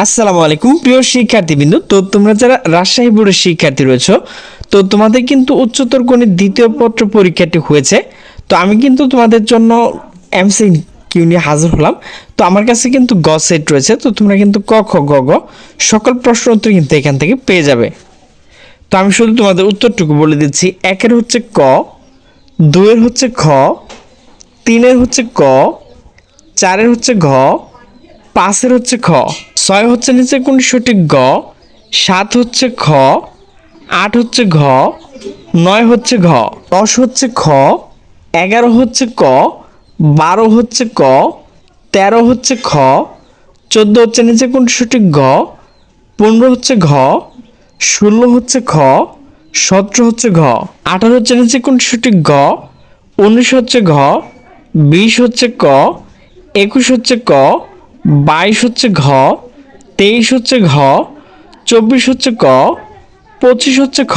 আসসালামু আলাইকুম প্রিয় শিক্ষার্থীবৃন্দ। তো তোমরা যারা রাজশাহী বোর্ডের শিক্ষার্থী রয়েছো, তো তোমাদের কিন্তু উচ্চতর গণিত দ্বিতীয় পত্র পরীক্ষাটি হয়েছে। তো আমি কিন্তু তোমাদের জন্য এমসিকিউ নিয়ে হাজির হলাম। তো আমার কাছে কিন্তু গ সেট রয়েছে, তো তোমরা কিন্তু ক খ গ ঘ সকল প্রশ্ন উত্তর কিন্তু এখান থেকে পেয়ে যাবে। তো আমি শুধু তোমাদের উত্তরটুকু বলে দিচ্ছি। একের হচ্ছে ক, দুইয়ের হচ্ছে খ, তিনের হচ্ছে ক, চারের হচ্ছে ঘ, পাঁচের হচ্ছে খ, ছয় হচ্ছে নিচে কোনটি সঠিক গ, সাত হচ্ছে খ, আট হচ্ছে ঘ, নয় হচ্ছে ঘ, 10 হচ্ছে খ, 11 হচ্ছে ক, 12 হচ্ছে ক, 13 হচ্ছে খ, 14 হচ্ছে নিচে কোনটি সঠিক গ, 15 হচ্ছে ঘ, 16 হচ্ছে খ, 17 হচ্ছে ঘ, 18 হচ্ছে নিচে কোনটি সঠিক গ, 19 হচ্ছে ঘ, 20 হচ্ছে ক, 21 হচ্ছে ক, 22 হচ্ছে ঘ, 23 হচ্ছে ঘ, 24 হচ্ছে ক, 25 হচ্ছে খ।